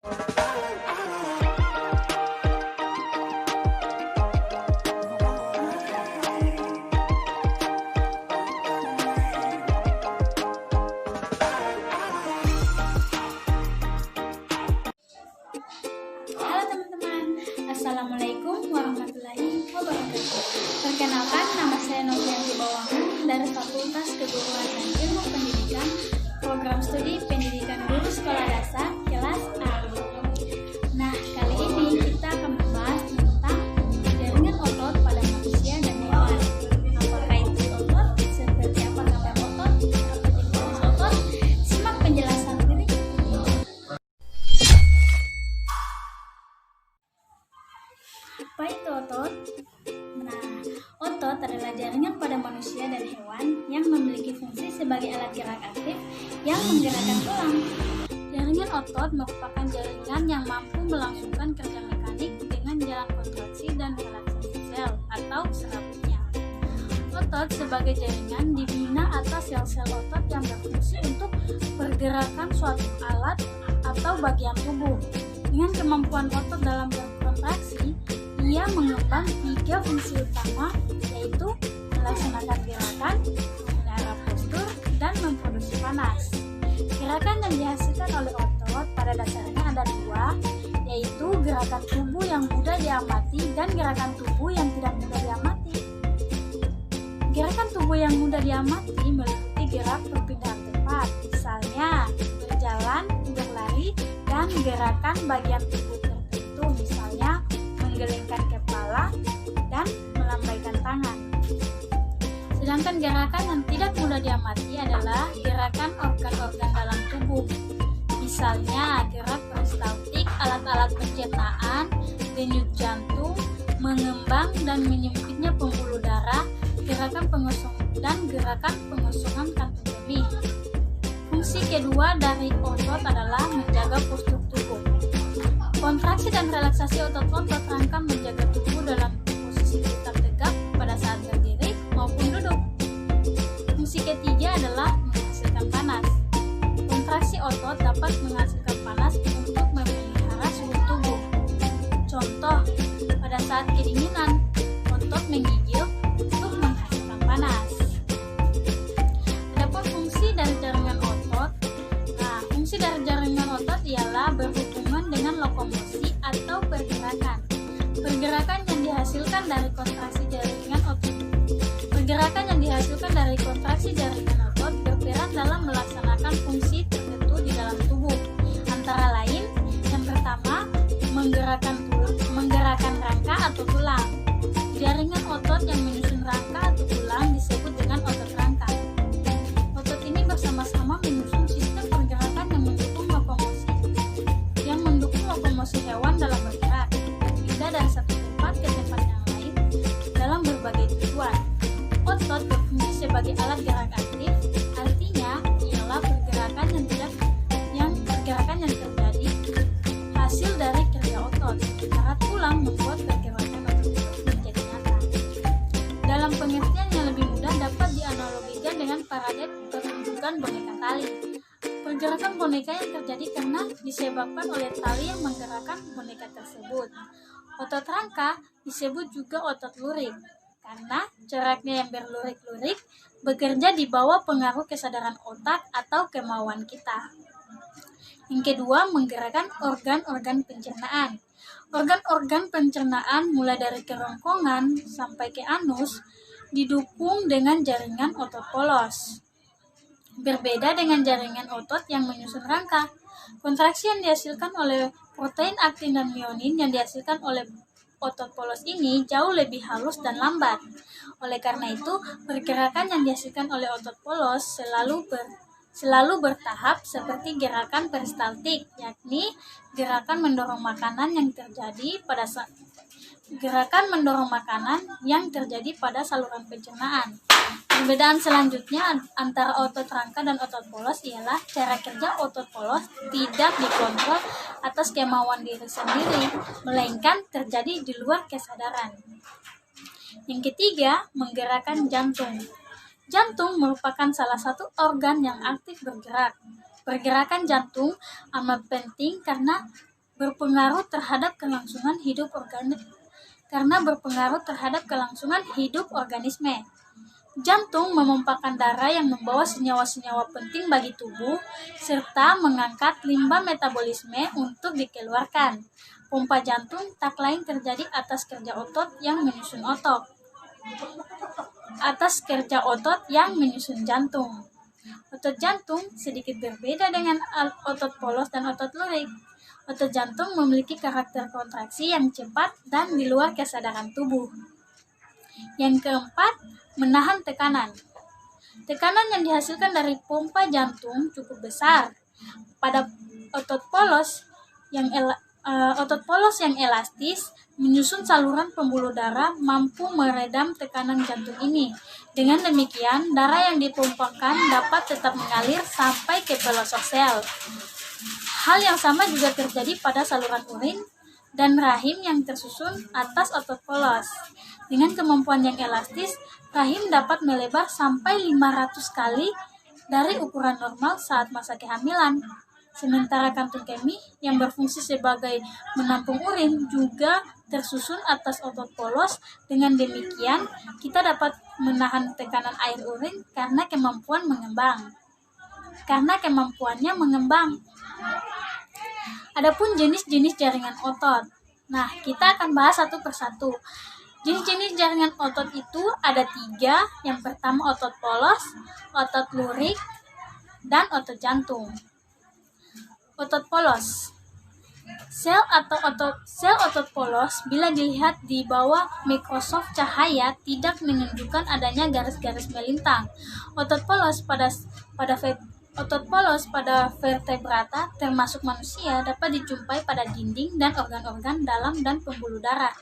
Halo teman-teman, Assalamualaikum warahmatullahi wabarakatuh. Perkenalkan, nama saya Novianti Bawangan dari Fakultas Keguruan dan Ilmu Pendidikan, Program Studi Pendidikan Guru Sekolah Dasar, kelas A. Nah, kali ini kita akan membahas tentang jaringan otot pada manusia dan hewan. Apakah itu otot? Seperti apa gambar otot? Apa jenis otot? Simak penjelasan berikut ini. Apa itu otot? Nah, otot adalah jaringan pada manusia dan hewan yang memiliki fungsi sebagai alat gerak aktif yang menggerakkan tulang. Jaringan otot merupakan jaringan yang mampu melangsungkan kerja mekanik dengan jalan kontraksi dan relaksasi sel atau serabutnya. Otot sebagai jaringan dibina atas sel-sel otot yang berfungsi untuk pergerakan suatu alat atau bagian tubuh. Dengan kemampuan otot dalam berkontraksi, ia mengembang 3 fungsi utama, yaitu melaksanakan gerakan, memelihara postur, dan memproduksi panas. Gerakan yang dihasilkan oleh otot pada dasarnya ada 2, yaitu gerakan tubuh yang mudah diamati dan gerakan tubuh yang tidak mudah diamati. Gerakan tubuh yang mudah diamati meliputi gerak perpindahan tempat, misalnya berjalan, berlari, dan gerakan bagian tubuh tertentu, misalnya menggelengkan kepala dan melambaikan tangan. Sedangkan gerakan yang tidak mudah diamati adalah gerakan organ-organ dalam tubuh, misalnya gerak peristaltik, alat-alat pencernaan, denyut jantung, mengembang dan menyempitnya pembuluh darah, gerakan pengosongan kantung kemih. Fungsi kedua dari otot adalah menjaga postur tubuh. Kontraksi dan relaksasi otot-otot rangka menjaga tubuh dalam posisi tetap tegak pada saat berdiri maupun duduk. Fungsi ketiga adalah menghasilkan panas. Kontraksi otot dapat menghasilkan panas untuk memelihara suhu tubuh. Contoh, pada saat kedinginan, otot menggigil untuk menghasilkan panas. Adapun fungsi dari jaringan otot, fungsi dari jaringan otot ialah berhubungan dengan lokomosi atau pergerakan. Pergerakan yang dihasilkan dari kontraksi jaringan otot. Pergerakan yang dihasilkan dari kontraksi jaringan otot berperan dalam melaksanakan fungsi tertentu di dalam tubuh. Antara lain, yang pertama, menggerakkan rangka atau tulang. Jaringan otot yang menyusun rangka atau tulang disebut dengan otot rangka. Otot ini bersama-sama menyusun sistem pergerakan yang mendukung lokomosi hewan dalam bergerak, pindah dari satu tempat ke tempat yang lain dalam berbagai tujuan. Otot berfungsi sebagai alat gerak aktif, artinya ialah pergerakan yang terjadi hasil dari kerja otot, sementara tulang membuat pergerakan otot menjadi nyata. Dalam pengertian yang lebih mudah dapat dianalogikan dengan parade pertunjukan boneka tali. Pergerakan boneka yang terjadi karena disebabkan oleh tali yang menggerakkan boneka tersebut. Otot rangka disebut juga otot lurik, karena coraknya yang berlurik-lurik bekerja di bawah pengaruh kesadaran otak atau kemauan kita. Yang kedua, menggerakkan organ-organ pencernaan. Organ-organ pencernaan mulai dari kerongkongan sampai ke anus didukung dengan jaringan otot polos. Berbeda dengan jaringan otot yang menyusun rangka, kontraksi yang dihasilkan oleh protein aktin dan myonin yang dihasilkan oleh otot polos ini jauh lebih halus dan lambat. Oleh karena itu, pergerakan yang dihasilkan oleh otot polos selalu bertahap seperti gerakan peristaltik, yakni gerakan mendorong makanan yang terjadi pada saluran pencernaan. Perbedaan selanjutnya antara otot rangka dan otot polos ialah cara kerja otot polos tidak dikontrol atas kemauan diri sendiri, melainkan terjadi di luar kesadaran. Yang ketiga, menggerakkan jantung. Jantung merupakan salah satu organ yang aktif bergerak. Pergerakan jantung amat penting karena berpengaruh terhadap kelangsungan hidup organisme. Jantung memompakan darah yang membawa senyawa-senyawa penting bagi tubuh serta mengangkat limbah metabolisme untuk dikeluarkan. Pompa jantung tak lain terjadi atas kerja otot yang menyusun jantung. Otot jantung sedikit berbeda dengan otot polos dan otot lurik. Otot jantung memiliki karakter kontraksi yang cepat dan di luar kesadaran tubuh. Yang keempat, menahan tekanan. Tekanan yang dihasilkan dari pompa jantung cukup besar. Pada otot polos yang elastis, menyusun saluran pembuluh darah mampu meredam tekanan jantung ini. Dengan demikian, darah yang dipompakan dapat tetap mengalir sampai ke pelosok sel. Hal yang sama juga terjadi pada saluran urin dan rahim yang tersusun atas otot polos. Dengan kemampuan yang elastis, rahim dapat melebar sampai 500 kali dari ukuran normal saat masa kehamilan. Sementara kantung kemih yang berfungsi sebagai menampung urin juga tersusun atas otot polos. Dengan demikian, kita dapat menahan tekanan air urin karena kemampuannya mengembang. Adapun jenis-jenis jaringan otot. Nah, kita akan bahas satu persatu. Jenis-jenis jaringan otot itu ada 3. Yang pertama otot polos, otot lurik, dan otot jantung. Otot polos. Sel otot polos bila dilihat di bawah mikroskop cahaya tidak menunjukkan adanya garis-garis melintang. Otot polos pada vertebrata termasuk manusia dapat dijumpai pada dinding dan organ-organ dalam dan pembuluh darah,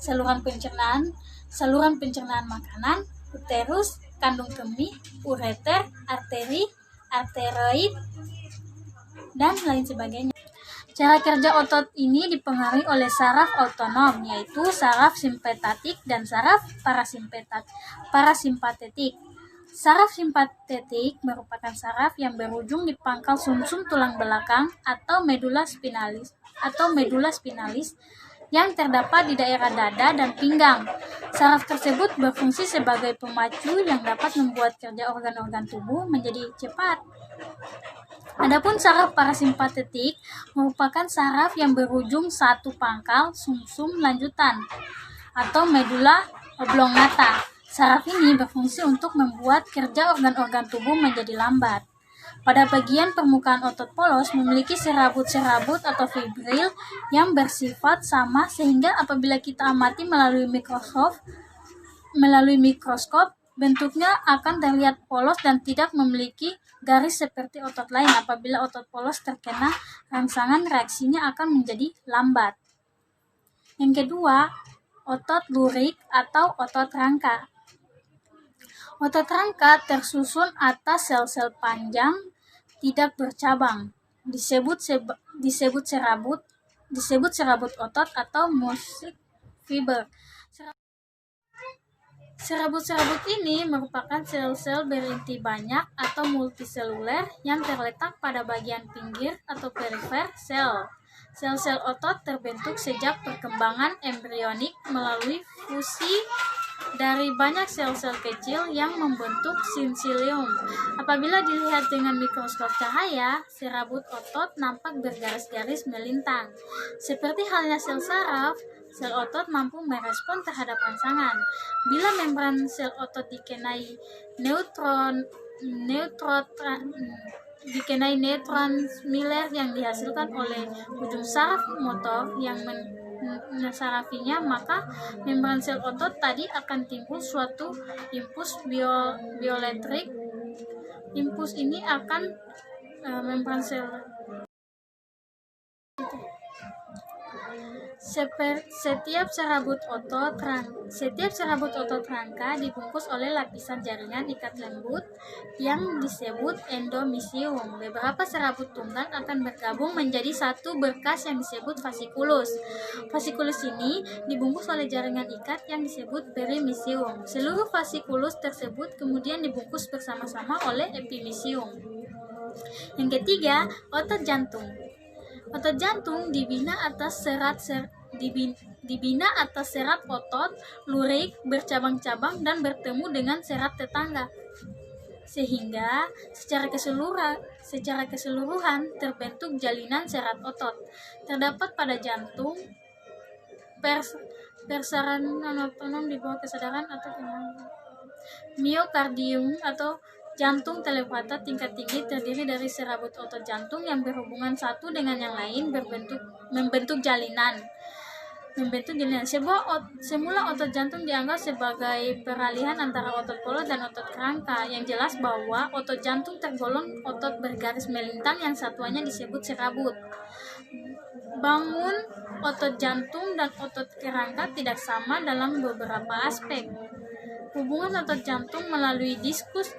saluran pencernaan makanan, uterus, kandung kemih, ureter, arteri, arteroid, dan lain sebagainya. Cara kerja otot ini dipengaruhi oleh saraf autonom, yaitu saraf simpatetik dan saraf parasimpatetik. Saraf simpatetik merupakan saraf yang berujung di pangkal sumsum tulang belakang atau medula spinalis yang terdapat di daerah dada dan pinggang. Saraf tersebut berfungsi sebagai pemacu yang dapat membuat kerja organ-organ tubuh menjadi cepat. Adapun saraf parasimpatetik merupakan saraf yang berujung satu pangkal sumsum lanjutan atau medula oblongata. Saraf ini berfungsi untuk membuat kerja organ-organ tubuh menjadi lambat. Pada bagian permukaan otot polos memiliki serabut-serabut atau fibril yang bersifat sama sehingga apabila kita amati melalui mikroskop bentuknya akan terlihat polos dan tidak memiliki garis seperti otot lain. Apabila otot polos terkena rangsangan, reaksinya akan menjadi lambat. Yang kedua, otot lurik atau otot rangka. Otot rangka tersusun atas sel-sel panjang tidak bercabang, disebut serabut otot atau muscle fiber. Serabut-serabut ini merupakan sel-sel berinti banyak atau multiseluler yang terletak pada bagian pinggir atau perifer sel. Sel-sel otot terbentuk sejak perkembangan embrionik melalui fusi dari banyak sel-sel kecil yang membentuk sinsilium. Apabila dilihat dengan mikroskop cahaya, serabut otot nampak bergaris-garis melintang. Seperti halnya sel saraf, sel otot mampu merespon terhadap rangsangan. Bila membran sel otot dikenai neurotransmitter yang dihasilkan oleh ujung saraf motor yang mensarafinya, maka membran sel otot tadi akan timbul suatu impuls bioelektrik. Impuls ini akan membran sel Setiap serabut otot rangka dibungkus oleh lapisan jaringan ikat lembut yang disebut endomysium. Beberapa serabut tunggal akan bergabung menjadi satu berkas yang disebut vasikulus. Vasikulus ini dibungkus oleh jaringan ikat yang disebut perimysium. Seluruh vasikulus tersebut kemudian dibungkus bersama-sama oleh epimysium. Yang ketiga, otot jantung. Otot jantung dibina atas serat otot lurik bercabang-cabang dan bertemu dengan serat tetangga, sehingga secara keseluruhan terbentuk jalinan serat otot. Terdapat pada jantung persaranan otonom di bawah kesadaran atau miokardium atau jantung telepata tingkat tinggi terdiri dari serabut otot jantung yang berhubungan satu dengan yang lain membentuk jalinan. Semula otot jantung dianggap sebagai peralihan antara otot polos dan otot kerangka. Yang jelas bahwa otot jantung tergolong otot bergaris melintang yang satuannya disebut serabut. Bangun otot jantung dan otot kerangka tidak sama dalam beberapa aspek. Hubungan otot jantung melalui diskus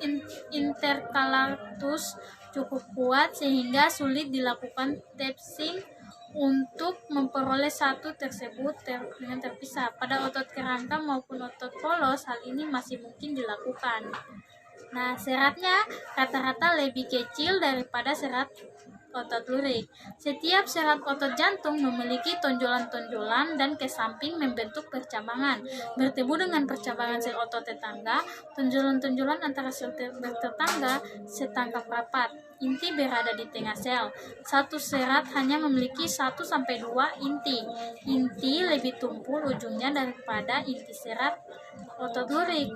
intercalatus cukup kuat sehingga sulit dilakukan tapsing untuk memperoleh satu tersebut dengan terpisah. Pada otot kerangka maupun otot polos, hal ini masih mungkin dilakukan. Nah, seratnya rata-rata lebih kecil daripada serat otot lurik. Setiap serat otot jantung memiliki tonjolan-tonjolan dan ke samping membentuk percabangan. Bertemu dengan percabangan sel otot tetangga, tonjolan-tonjolan antara sel bertetangga setangkap rapat. Inti berada di tengah sel. Satu serat hanya memiliki 1-2 inti. Inti lebih tumpul ujungnya daripada inti serat otot lurik.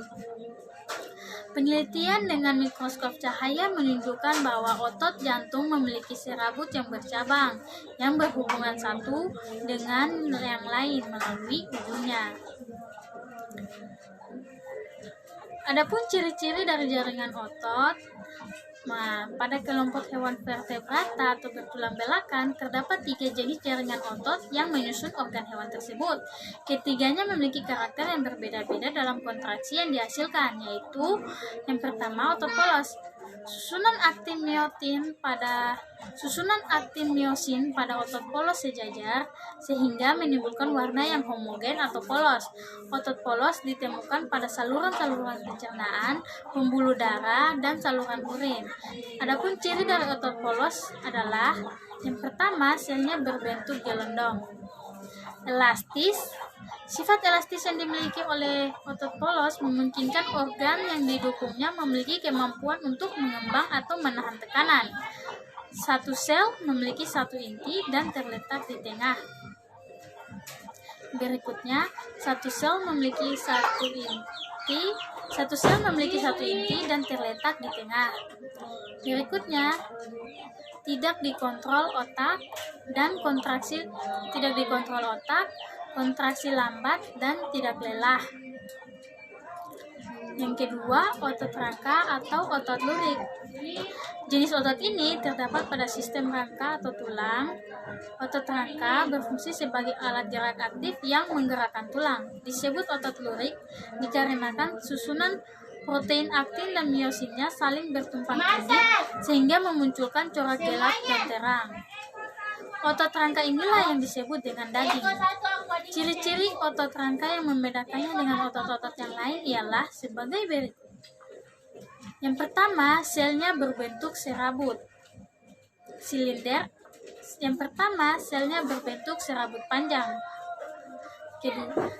Penelitian dengan mikroskop cahaya menunjukkan bahwa otot jantung memiliki serabut yang bercabang, yang berhubungan satu dengan yang lain melalui ujungnya. Adapun ciri-ciri dari jaringan otot, pada kelompok hewan vertebrata atau bertulang belakang terdapat 3 jenis jaringan otot yang menyusun organ hewan tersebut. Ketiganya memiliki karakter yang berbeda-beda dalam kontraksi yang dihasilkan, yaitu yang pertama otot polos. Susunan aktin miosin pada otot polos sejajar sehingga menimbulkan warna yang homogen atau polos. Otot polos ditemukan pada saluran-saluran pencernaan, pembuluh darah, dan saluran urin. Adapun ciri dari otot polos adalah yang pertama, selnya berbentuk gelondong. Elastis. Sifat elastis yang dimiliki oleh otot polos memungkinkan organ yang didukungnya memiliki kemampuan untuk mengembang atau menahan tekanan. Satu sel memiliki satu inti dan terletak di tengah. Berikutnya, satu sel memiliki satu inti dan terletak di tengah. Berikutnya, tidak dikontrol otak, kontraksi lambat dan tidak lelah. Yang kedua, otot rangka atau otot lurik. Jenis otot ini terdapat pada sistem rangka atau tulang. Otot rangka berfungsi sebagai alat gerak aktif yang menggerakkan tulang. Disebut otot lurik dikarenakan susunan protein aktin dan miosinnya saling bertumpang tindih sehingga memunculkan corak gelap dan terang. Otot rangka inilah yang disebut dengan daging. Ciri-ciri otot rangka yang membedakannya dengan otot-otot yang lain ialah sebagai berikut. Yang pertama, selnya berbentuk serabut silinder. Yang pertama, selnya berbentuk serabut panjang. Kedua,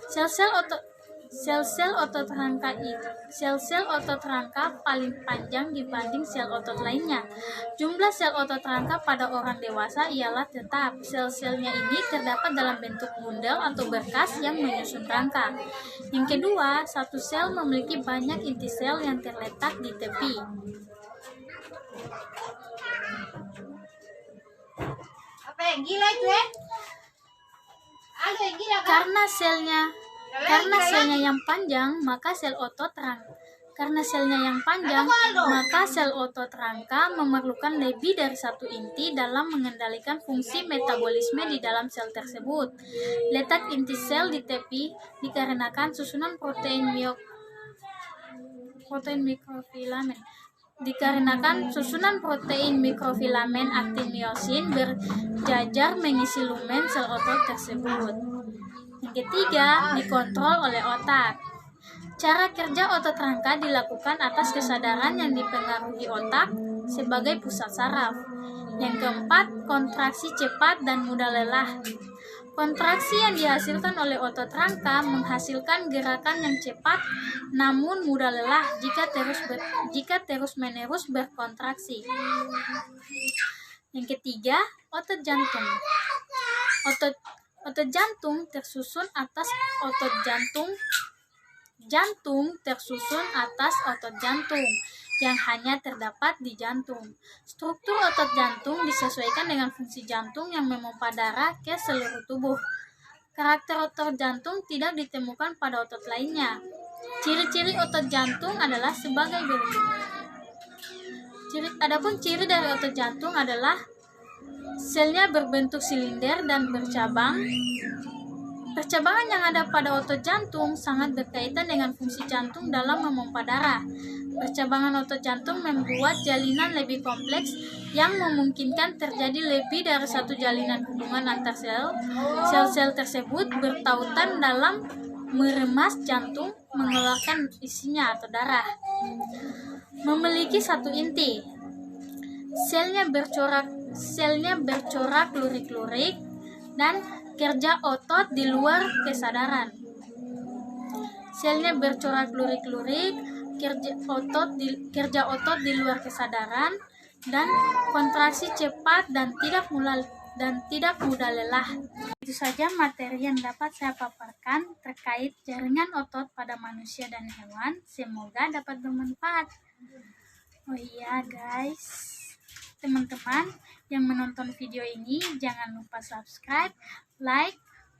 sel-sel otot rangka paling panjang dibanding sel otot lainnya. Jumlah sel otot rangka pada orang dewasa ialah tetap. Sel-selnya ini terdapat dalam bentuk bundel atau berkas yang menyusun rangka. Yang kedua, satu sel memiliki banyak inti sel yang terletak di tepi. Apa yang gila itu ya? Ada yang gila kan? Karena selnya yang panjang, maka sel otot rangka memerlukan lebih dari satu inti dalam mengendalikan fungsi metabolisme di dalam sel tersebut. Letak inti sel di tepi dikarenakan susunan protein mikrofilamen aktin miosin berjajar mengisi lumen sel otot tersebut. Yang ketiga, dikontrol oleh otak. Cara kerja otot rangka dilakukan atas kesadaran yang dipengaruhi otak sebagai pusat saraf. Yang keempat, kontraksi cepat dan mudah lelah. Kontraksi yang dihasilkan oleh otot rangka menghasilkan gerakan yang cepat namun mudah lelah jika terus-menerus berkontraksi. Yang ketiga, otot jantung. Otot jantung tersusun atas otot jantung. Jantung tersusun atas otot jantung yang hanya terdapat di jantung. Struktur otot jantung disesuaikan dengan fungsi jantung yang memompa darah ke seluruh tubuh. Karakter otot jantung tidak ditemukan pada otot lainnya. Ciri-ciri otot jantung adalah sebagai berikut. Adapun ciri dari otot jantung adalah selnya berbentuk silinder dan bercabang. Percabangan yang ada pada otot jantung sangat berkaitan dengan fungsi jantung dalam memompa darah. Percabangan otot jantung membuat jalinan lebih kompleks yang memungkinkan terjadi lebih dari satu jalinan hubungan antar sel. Sel-sel tersebut bertautan dalam meremas jantung mengeluarkan isinya atau darah. Memiliki satu inti. Selnya bercorak lurik-lurik dan kerja otot di luar kesadaran. Selnya bercorak lurik-lurik, kerja otot di luar kesadaran, dan kontraksi cepat dan tidak mudah lelah. Itu saja materi yang dapat saya paparkan terkait jaringan otot pada manusia dan hewan. Semoga dapat bermanfaat. Oh iya guys, teman-teman yang menonton video ini jangan lupa subscribe, like,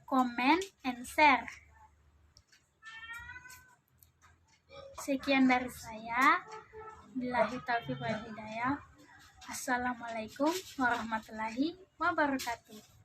comment, and share. Sekian dari saya. Billahi taufiq wal hidayah. Assalamualaikum warahmatullahi wabarakatuh.